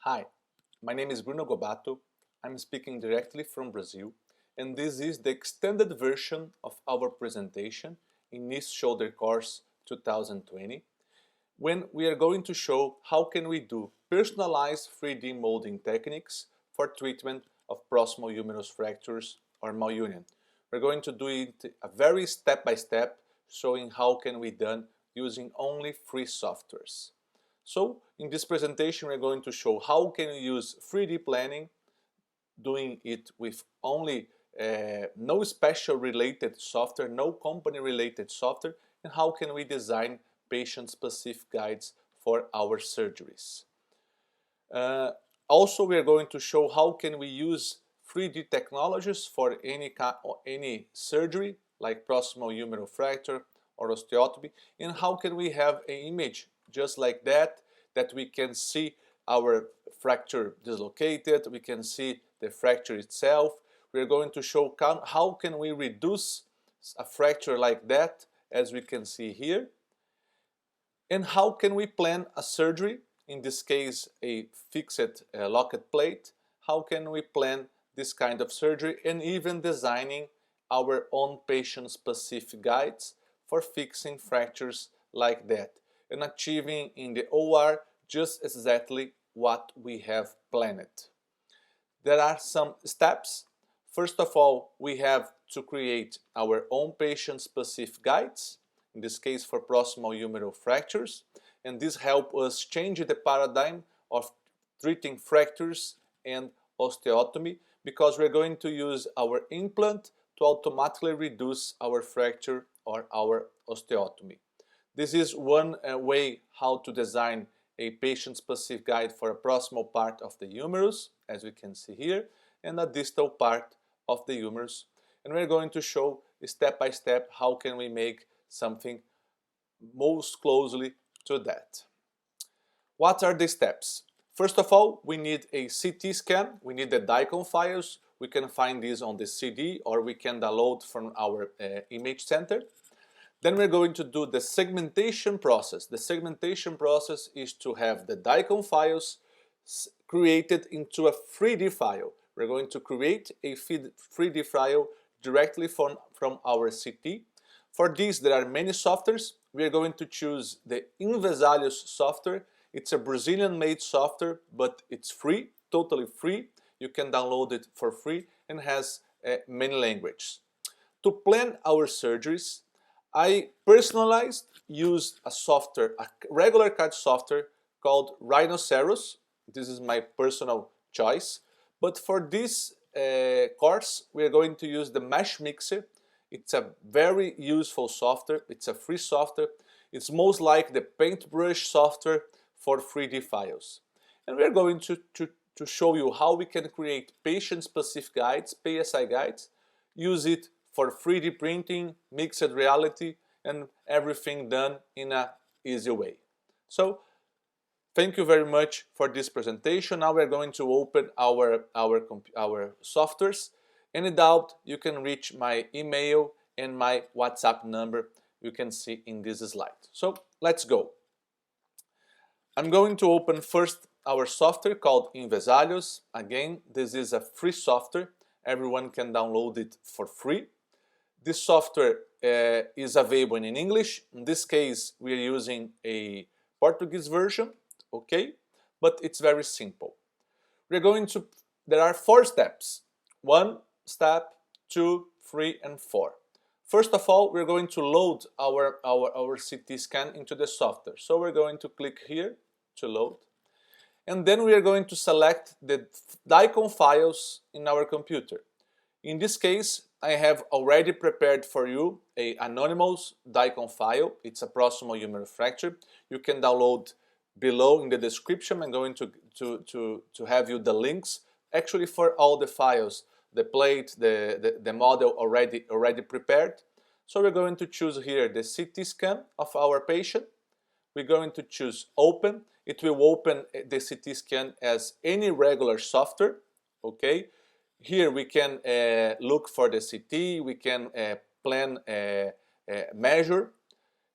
Hi, my name is Bruno Gobato. I'm speaking directly from Brazil, and this is the extended version of our presentation in Knee Shoulder Course 2020, when we are going to show how can we do personalized 3D molding techniques for treatment of proximal humerus fractures or malunion. We're going to do it a very step-by-step, showing how can we done using only free softwares. So in this presentation we're going to show how can we use 3D planning, doing it with only no special related software, no company related software, and how can we design patient-specific guides for our surgeries. Also, we are going to show how can we use 3D technologies for any surgery like proximal humeral fracture or osteotomy, and how can we have an image just like that we can see our fracture dislocated, we can see the fracture itself. We are going to show how can we reduce a fracture like that, as we can see here, and how can we plan a surgery, in this case a fixed locket plate. How can we plan this kind of surgery, and even designing our own patient-specific guides for fixing fractures like that and achieving in the OR just exactly what we have planned. There are some steps. First of all, we have to create our own patient-specific guides, in this case for proximal humeral fractures, and this helps us change the paradigm of treating fractures and osteotomy, because we're going to use our implant to automatically reduce our fracture or our osteotomy. This is one way how to design a patient-specific guide for a proximal part of the humerus, as we can see here, and a distal part of the humerus. And we're going to show step by step how can we make something most closely to that. What are the steps? First of all, we need a CT scan. We need the DICOM files. We can find these on the CD, or we can download from our image center. Then we're going to do the segmentation process. The segmentation process is to have the DICOM files created into a 3D file. We're going to create a 3D file directly from our CT. For this, there are many softwares. We are going to choose the Invesalhos software. It's a Brazilian-made software, but it's free, totally free. You can download it for free and has many languages. To plan our surgeries, I used a software, a regular CAD software called Rhinoceros. This is my personal choice. But for this course, we are going to use the Mesh Mixer. It's a very useful software. It's a free software. It's most like the Paintbrush software for 3D files. And we are going to show you how we can create patient-specific guides, PSI guides, use it for 3D printing, mixed reality, and everything done in an easy way. So, thank you very much for this presentation. Now we're going to open our softwares. Any doubt, you can reach my email and my WhatsApp number you can see in this slide. So, let's go. I'm going to open first our software called Invesalhos. Again, this is a free software. Everyone can download it for free. This software is available in English. In this case, we are using a Portuguese version, okay? But it's very simple. There are 4 steps. 1 step, 2, 3, and 4. First of all, we're going to load our CT scan into the software. So we're going to click here to load. And then we are going to select the DICOM files in our computer. In this case, I have already prepared for you an anonymous DICOM file. It's a proximal humeral fracture. You can download below in the description. I'm going to have you the links actually for all the files, the plate, the model already prepared. So we're going to choose here the CT scan of our patient. We're going to choose open. It will open the CT scan as any regular software, okay? Here we can look for the CT, we can plan measure.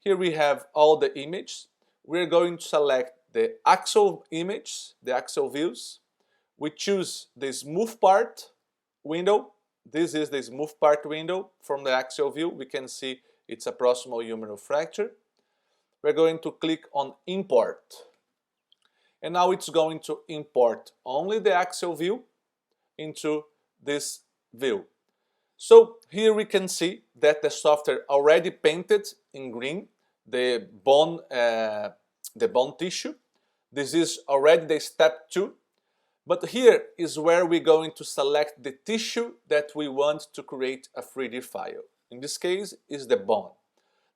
Here we have all the images. We're going to select the axial image, the axial views. We choose the smooth part window. This is the smooth part window from the axial view. We can see it's a proximal humeral fracture. We're going to click on import. And now it's going to import only the axial view into this view. So here we can see that the software already painted in green the bone tissue. This is already the step 2. But here is where we're going to select the tissue that we want to create a 3D file. In this case is the bone.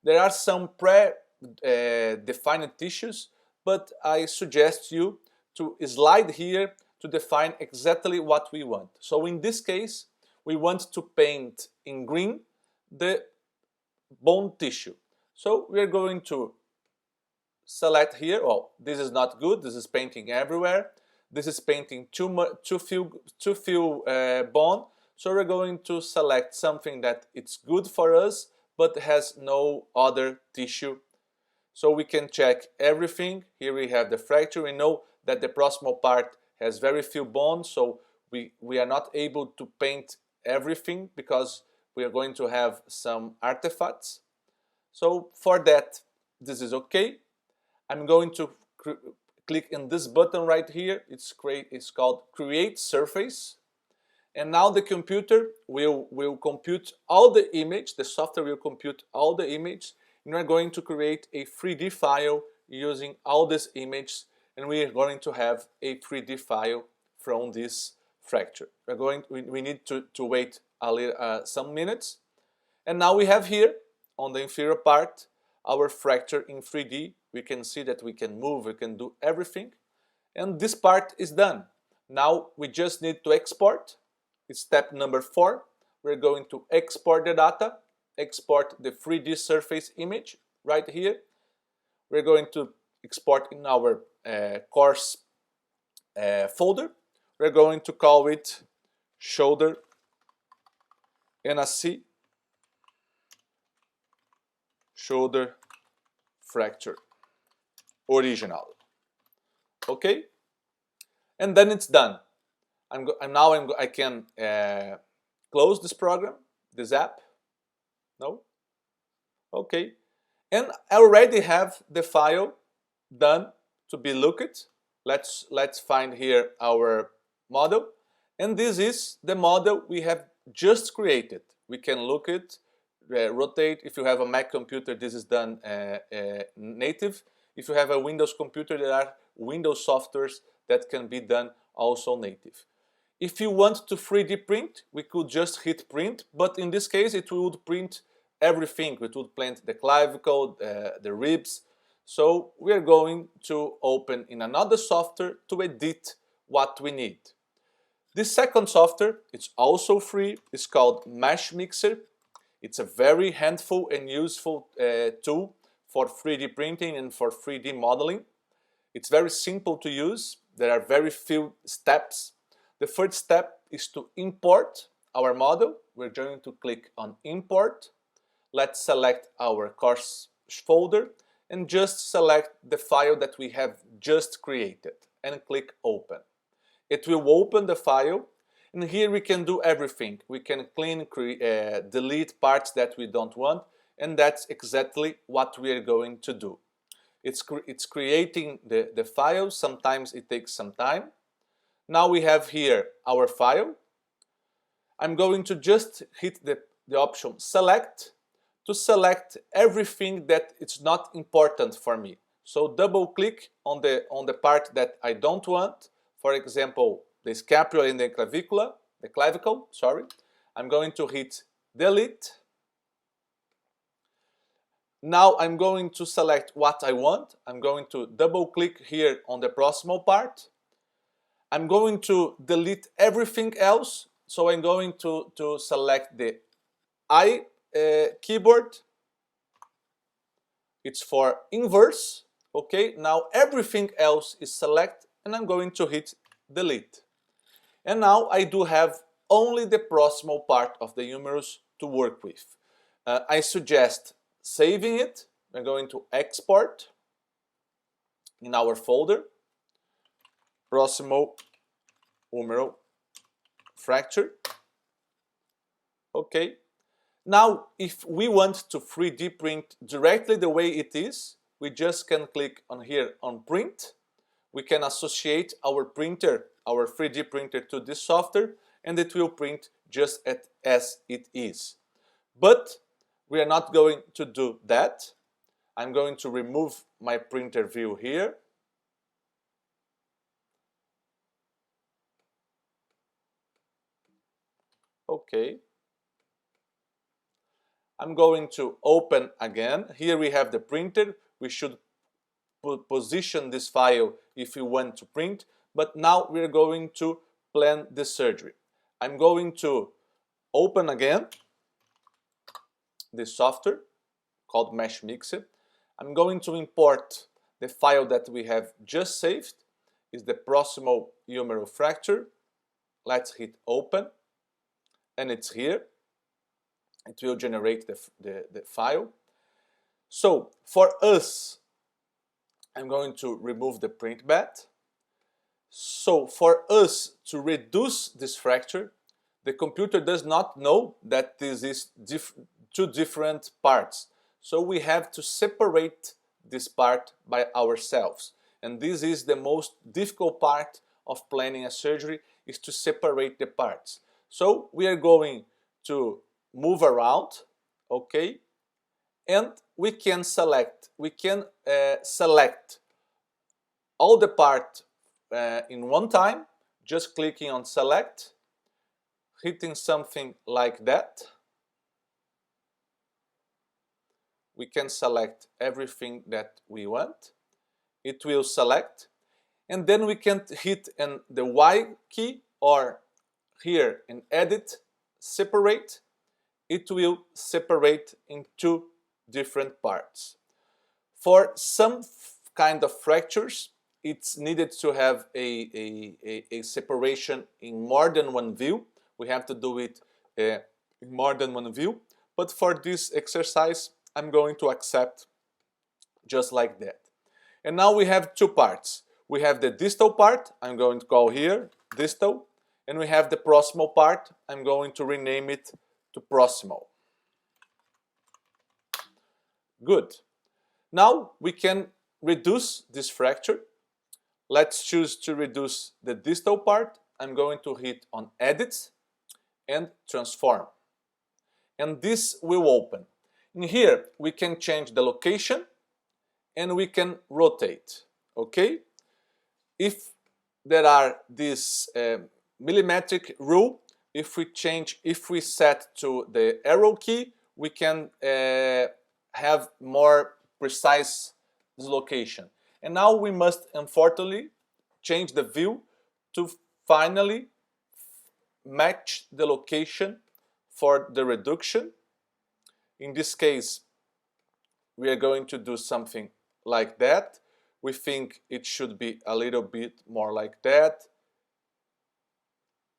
There are some pre-defined tissues, but I suggest you to slide here to define exactly what we want. So in this case, we want to paint in green the bone tissue. So we are going to select here. Oh, this is not good. This is painting everywhere. This is painting too few bone. So we're going to select something that it's good for us, but has no other tissue. So we can check everything. Here we have the fracture. We know that the proximal part has very few bones, so we are not able to paint everything because we are going to have some artifacts. So for that, this is okay. I'm going to click in this button right here. It's called Create Surface. And now the computer will compute all the image, the software will compute all the image, and we're going to create a 3D file using all these images, and we are going to have a 3D file from this fracture. We need to wait a little, some minutes. And now we have here on the inferior part our fracture in 3D. We can see that we can move, we can do everything. And this part is done. Now we just need to export. It's step number 4. We're going to export the data, export the 3D surface image right here. We're going to export in our course folder. We're going to call it shoulder NSC shoulder fracture original. Okay, and then it's done. I can close this program, this app. No? Okay, and I already have the file done to be looked. Let's find here our model, and this is the model we have just created. We can look it, rotate. If you have a Mac computer, this is done native. If you have a Windows computer, there are Windows softwares that can be done also native. If you want to 3D print, we could just hit print, but in this case it would print everything. It would print the clavicle, the ribs. So we are going to open in another software to edit what we need. This second software, it's also free, it's called Mesh Mixer. It's a very handful and useful tool for 3D printing and for 3D modeling. It's very simple to use. There are very few steps. The first step is to import our model. We're going to click on import. Let's select our course folder and just select the file that we have just created and click open. It will open the file, and here we can do everything. We can clean, delete parts that we don't want, and that's exactly what we are going to do. It's creating the file. Sometimes it takes some time. Now we have here our file. I'm going to just hit the option select to select everything that it's not important for me. So double click on the part that I don't want. For example, the scapula and the clavicle, sorry. I'm going to hit delete. Now I'm going to select what I want. I'm going to double click here on the proximal part. I'm going to delete everything else. So I'm going to select the I keyboard. It's for inverse. Okay, now everything else is selected, and I'm going to hit delete. And now I do have only the proximal part of the humerus to work with. I suggest saving it. I'm going to export. in our folder, Proximal Humeral fracture. Okay. Now, if we want to 3D print directly the way it is, we just can click on here on print. We can associate our printer, our 3D printer, to this software, and it will print just as it is. But we are not going to do that. I'm going to remove my printer view here. Okay. I'm going to open again. Here we have the printer. We should position this file if we want to print, but now we're going to plan the surgery. I'm going to open again this software called Mesh Mixer. I'm going to import the file that we have just saved. Is the Proximal Humeral fracture. Let's hit open, and it's here. It will generate the file. So for us, I'm going to remove the print bed. So for us to reduce this fracture, the computer does not know that this is two different parts. So we have to separate this part by ourselves. And this is the most difficult part of planning a surgery, is to separate the parts. So we are going to move around, okay? And we can select all the part in one time, just clicking on select, hitting something like that. We can select everything that we want. It will select, and then we can hit the Y key, or here in edit, separate. It will separate in two different parts. For some kind of fractures, it's needed to have a separation in more than one view. We have to do it in more than one view. But for this exercise, I'm going to accept just like that. And now we have two parts. We have the distal part, I'm going to call here distal, and we have the proximal part. I'm going to rename it to proximal. Good. Now we can reduce this fracture. Let's choose to reduce the distal part. I'm going to hit on edit and transform. And this will open. In here we can change the location and we can rotate. Okay? If there are this millimetric rule, if we set to the arrow key, we can have more precise location. And now we must unfortunately change the view to finally match the location for the reduction. In this case, we are going to do something like that. We think it should be a little bit more like that,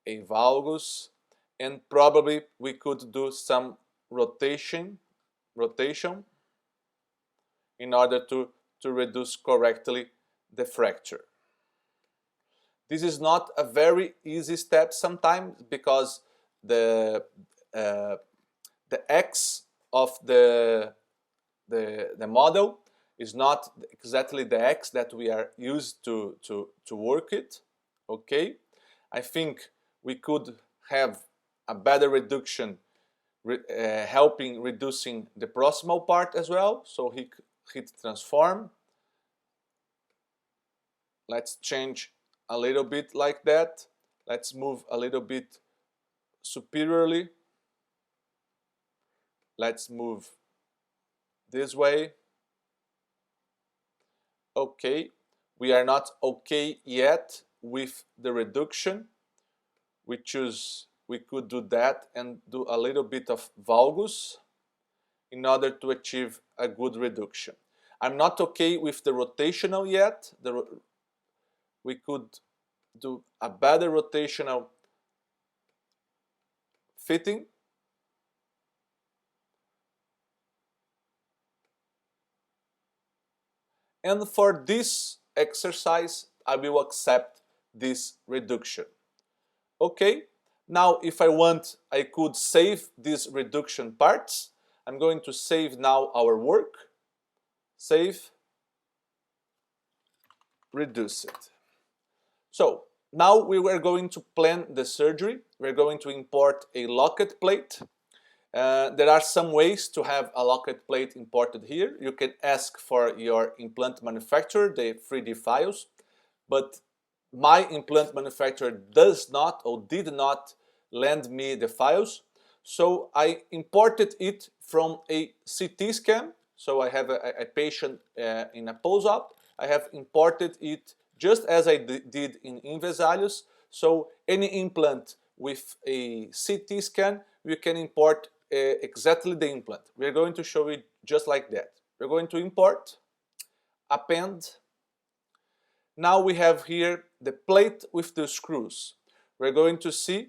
a valgus, and probably we could do some rotation in order to reduce correctly the fracture. This is not a very easy step sometimes, because the X of the model is not exactly the X that we are used to work it. Okay, I think we could have a better reduction, helping reducing the proximal part as well. So hit transform. Let's change a little bit like that. Let's move a little bit superiorly. Let's move this way. Okay, we are not okay yet with the reduction. We could do that and do a little bit of valgus in order to achieve a good reduction. I'm not okay with the rotational yet. We could do a better rotational fitting. And for this exercise, I will accept this reduction. Okay, now if I want, I could save these reduction parts. I'm going to save now our work. Save, reduce it. So now we were going to plan the surgery. We're going to import a locket plate. There are some ways to have a locket plate imported here. You can ask for your implant manufacturer the 3D files, but my implant manufacturer does not or did not lend me the files. So I imported it from a CT scan. So I have a patient in a post-op. I have imported it just as I did in Invesalhus. So any implant with a CT scan, we can import exactly the implant. We're going to show it just like that. We're going to import, append. Now we have here the plate with the screws. We're going to see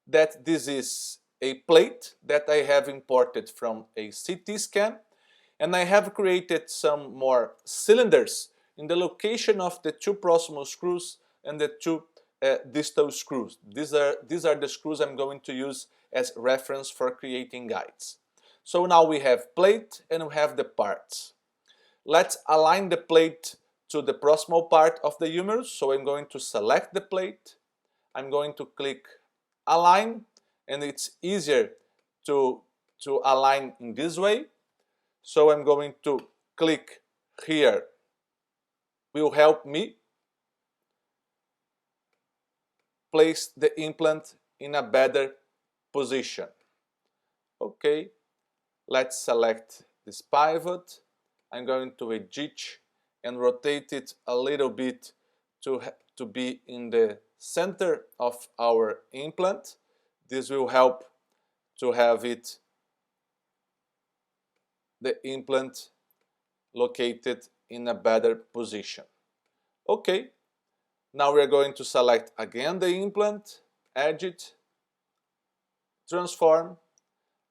that this is a plate that I have imported from a CT scan, and I have created some more cylinders in the location of the two proximal screws and the two distal screws. These are the screws I'm going to use as reference for creating guides. So now we have plate and we have the parts. Let's align the plate to the proximal part of the humerus. So I'm going to select the plate. I'm going to click align, and it's easier to align in this way. So I'm going to click here. Will help me place the implant in a better position. Okay, let's select this pivot. I'm going to edge and rotate it a little bit to be in the center of our implant. This will help to have the implant located in a better position. Okay, now we're going to select again the implant, edit, transform.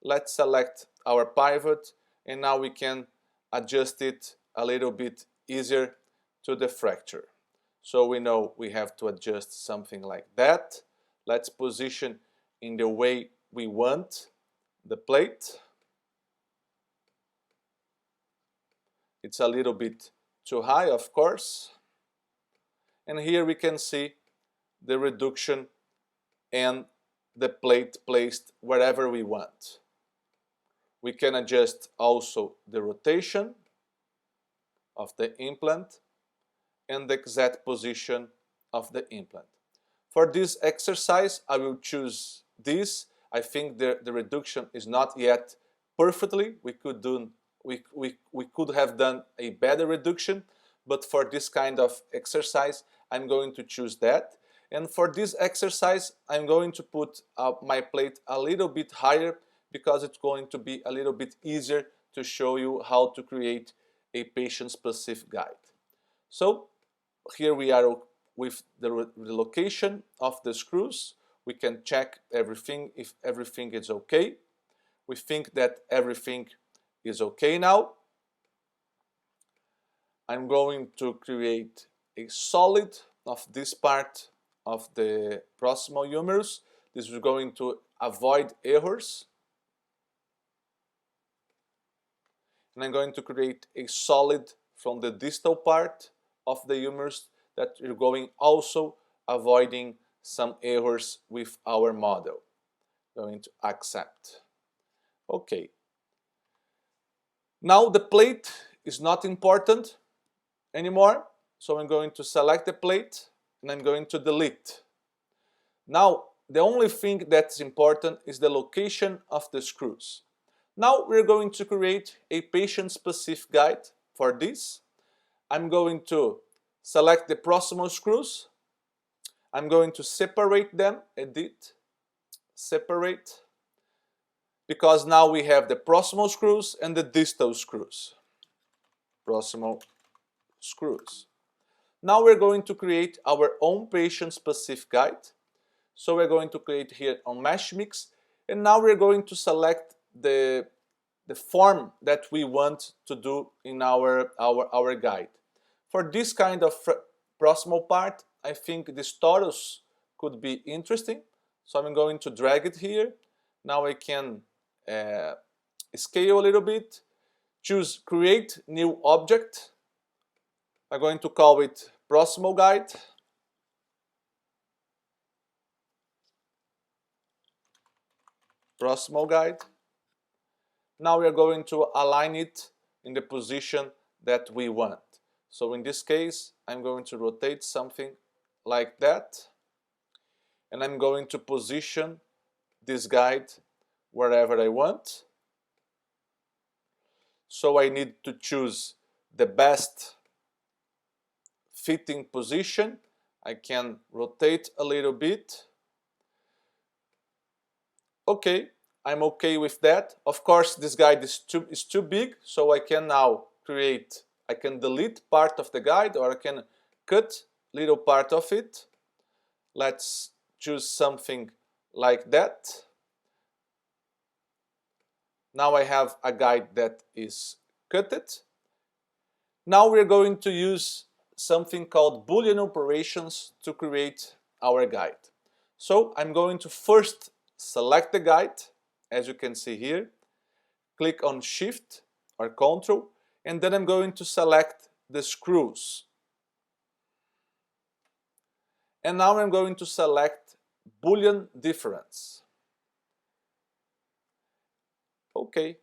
Let's select our pivot, and now we can adjust it a little bit easier to the fracture. So we know we have to adjust something like that. Let's position in the way we want the plate. It's a little bit too high, of course. And here we can see the reduction and the plate placed wherever we want. We can adjust also the rotation of the implant and the exact position of the implant. For this exercise, I will choose this. I think the reduction is not yet perfectly. We could have done a better reduction, but for this kind of exercise, I'm going to choose that. And for this exercise, I'm going to put my plate a little bit higher because it's going to be a little bit easier to show you how to create a patient-specific guide. So here we are with the location of the screws. We can check everything if everything is okay. We think that everything is okay now. I'm going to create a solid of this part of the proximal humerus. This is going to avoid errors. And I'm going to create a solid from the distal part of the humerus that you're going also avoiding some errors with our model. Going to accept. Okay. Now the plate is not important anymore, so I'm going to select the plate and I'm going to delete. Now the only thing that's important is the location of the screws. Now we're going to create a patient-specific guide for this. I'm going to select the proximal screws. I'm going to separate them, edit, separate, because now we have the proximal screws and the distal screws. Proximal screws. Now we're going to create our own patient-specific guide. So we're going to create here on Mesh Mix, and now we're going to select the form that we want to do in our guide. For this kind of proximal part, I think this torus could be interesting. So I'm going to drag it here. Now I can scale a little bit, choose create new object. I'm going to call it proximal guide. Proximal guide. Now we are going to align it in the position that we want. So in this case, I'm going to rotate something like that, and I'm going to position this guide wherever I want. So I need to choose the best fitting position. I can rotate a little bit. Okay, I'm okay with that. Of course, this guide is too big, so I can now I can delete part of the guide, or I can cut little part of it. Let's choose something like that. Now I have a guide that is cut. Now we're going to use something called Boolean Operations to create our guide. So I'm going to first select the guide, as you can see here, click on Shift or Ctrl, and then I'm going to select the screws. And now I'm going to select Boolean difference. Okay.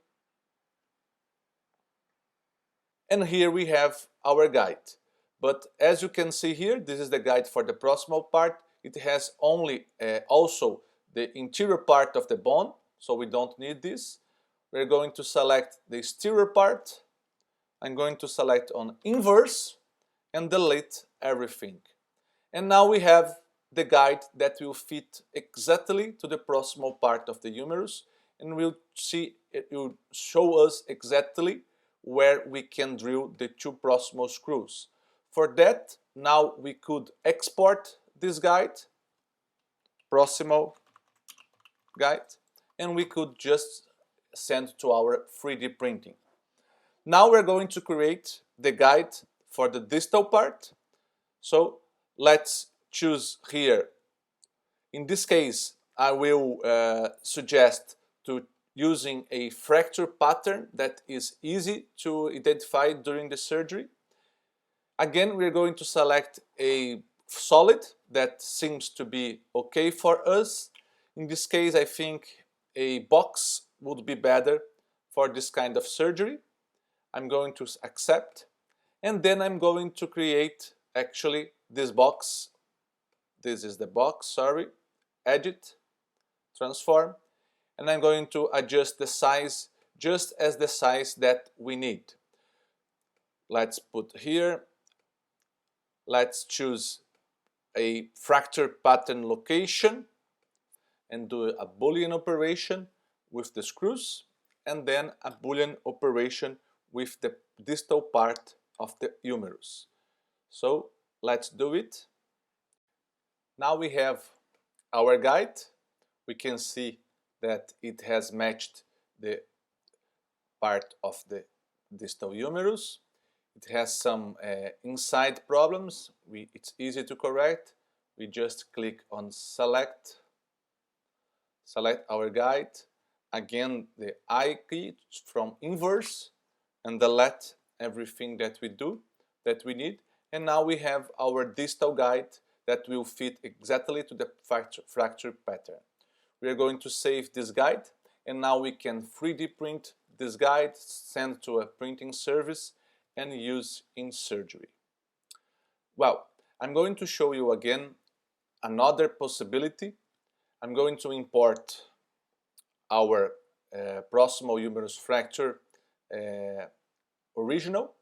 And here we have our guide. But as you can see here, this is the guide for the proximal part. It has only also the interior part of the bone, so we don't need this. We're going to select the exterior part. I'm going to select on inverse and delete everything. And now we have the guide that will fit exactly to the proximal part of the humerus, and it will show us exactly where we can drill the two proximal screws. For that, now we could export this guide, proximal guide, and we could just send to our 3D printing. Now we're going to create the guide for the distal part. So let's choose here. In this case, I will suggest to using a fracture pattern that is easy to identify during the surgery. Again, we're going to select a solid that seems to be okay for us. In this case, I think a box would be better for this kind of surgery. I'm going to accept, and then I'm going to create actually this box. This is the box, sorry. Edit, transform, and I'm going to adjust the size just as the size that we need. Let's put here, let's choose a fracture pattern location and do a Boolean operation with the screws, and then a Boolean operation with the distal part of the humerus. So let's do it. Now we have our guide. We can see that it has matched the part of the distal humerus. It has some inside problems. It's easy to correct. We just click on select our guide. Again, the I key from inverse, and delete everything that we need. And now we have our distal guide that will fit exactly to the fracture pattern. We are going to save this guide, and now we can 3D print this guide, send to a printing service, and use in surgery. Well, I'm going to show you again another possibility. I'm going to import our proximal humerus fracture original,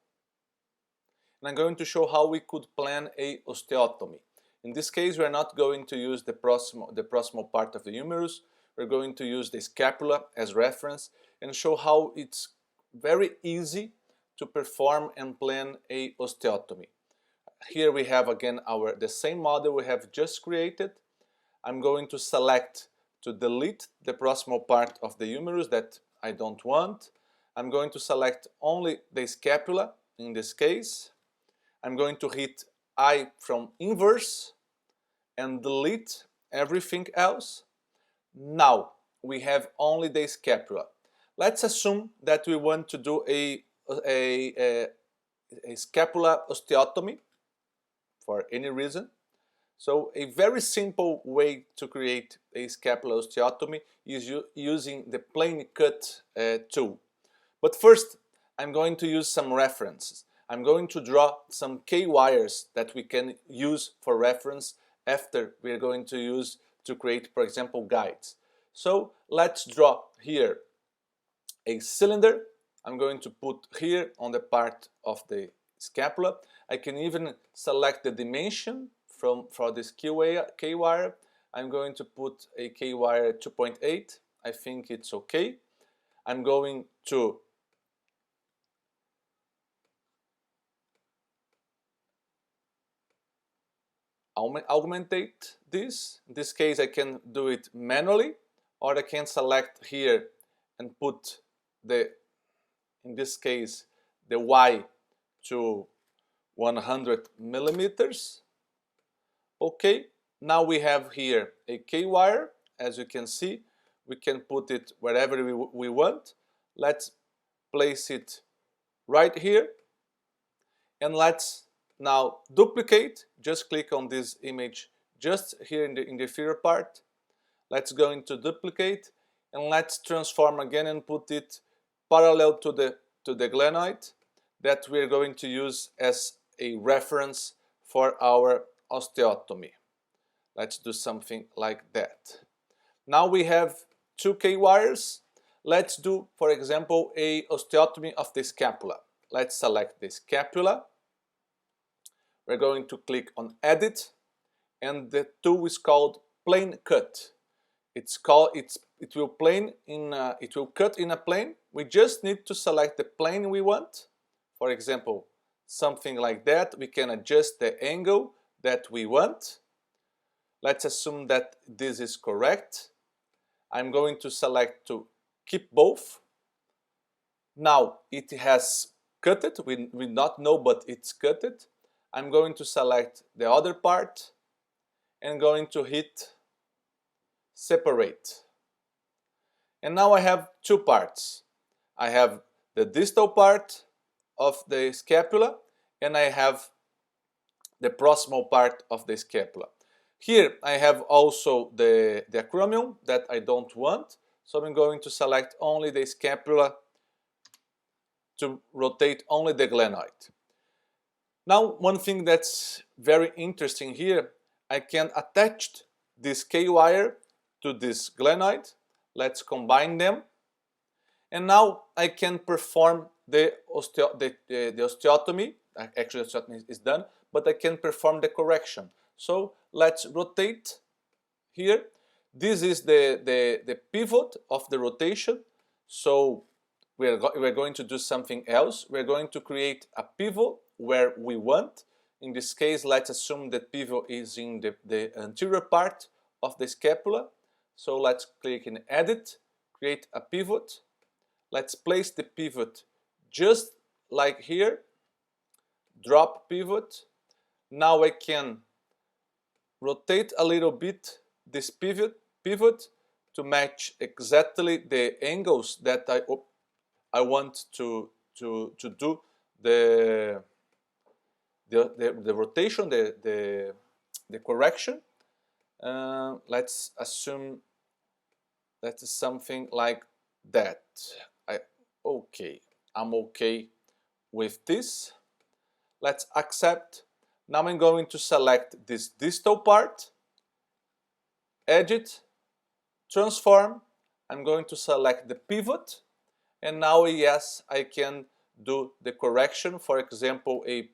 and I'm going to show how we could plan a osteotomy. In this case, we are not going to use the proximal part of the humerus. We're going to use the scapula as reference and show how it's very easy to perform and plan a osteotomy. Here we have again the same model we have just created. I'm going to select to delete the proximal part of the humerus that I don't want. I'm going to select only the scapula in this case. I'm going to hit I from inverse and delete everything else. Now we have only the scapula. Let's assume that we want to do a scapula osteotomy for any reason. So a very simple way to create a scapular osteotomy is using the plane cut tool. But first, I'm going to use some references. I'm going to draw some K-wires that we can use for reference after we're going to use to create, for example, guides. So let's draw here a cylinder. I'm going to put here on the part of the scapula. I can even select the dimension for this K-wire. I'm going to put a K-wire 2.8. I think it's okay. I'm going to augmentate this. In this case, I can do it manually, or I can select here and put the, in this case, the Y to 100 millimeters. Okay, now we have here a K-wire. As you can see, we can put it wherever we want. Let's place it right here, and let's now duplicate. Just click on this image just here in the inferior part. Let's go into duplicate, and let's transform again and put it parallel to the glenoid that we're going to use as a reference for our osteotomy. Let's do something like that. Now we have two K-wires. Let's do, for example, a osteotomy of the scapula. Let's select the scapula. We're going to click on Edit, and the tool is called Plane Cut. It will cut in a plane. We just need to select the plane we want. For example, something like that. We can adjust the angle that we want. Let's assume that this is correct. I'm going to select to keep both. Now it has cut it. We not know, but it's cut it. I'm going to select the other part and going to hit separate. And now I have two parts. I have the distal part of the scapula, and I have the proximal part of the scapula. Here I have also the acromion that I don't want, so I'm going to select only the scapula to rotate only the glenoid. Now, one thing that's very interesting here, I can attach this K-wire to this glenoid. Let's combine them, and now I can perform the osteotomy. Actually, the osteotomy is done, but I can perform the correction. So let's rotate here. This is the pivot of the rotation. So we're going to do something else. We're going to create a pivot where we want. In this case, let's assume that pivot is in the anterior part of the scapula. So let's click in Edit, create a pivot. Let's place the pivot just like here. Drop pivot. Now I can rotate a little bit this pivot to match exactly the angles that I want to do the rotation, the correction. Let's assume that is something like that. I'm okay with this. Let's accept. Now I'm going to select this distal part, Edit, Transform. I'm going to select the pivot, and now yes, I can do the correction. For example, a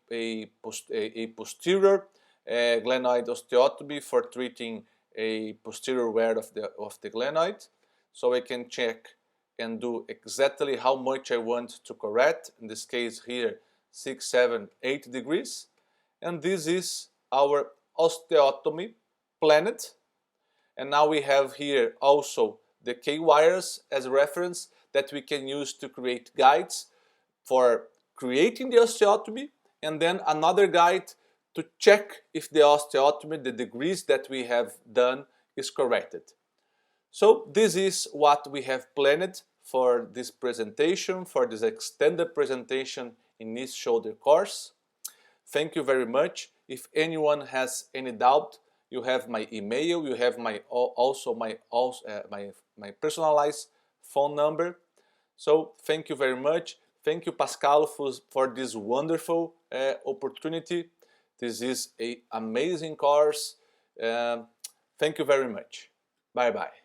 posterior glenoid osteotomy for treating a posterior wear of the glenoid. So I can check and do exactly how much I want to correct. In this case here, 6, 7, 8 degrees. And this is our osteotomy planned. And now we have here also the K-wires as a reference that we can use to create guides for creating the osteotomy and then another guide to check if the osteotomy, the degrees that we have done, is corrected. So this is what we have planned for this presentation, for this extended presentation in knee shoulder course. Thank you very much. If anyone has any doubt, you have my email, you have my personalized phone number. So thank you very much. Thank you, Pascal, for this wonderful opportunity. This is an amazing course. Thank you very much. Bye bye.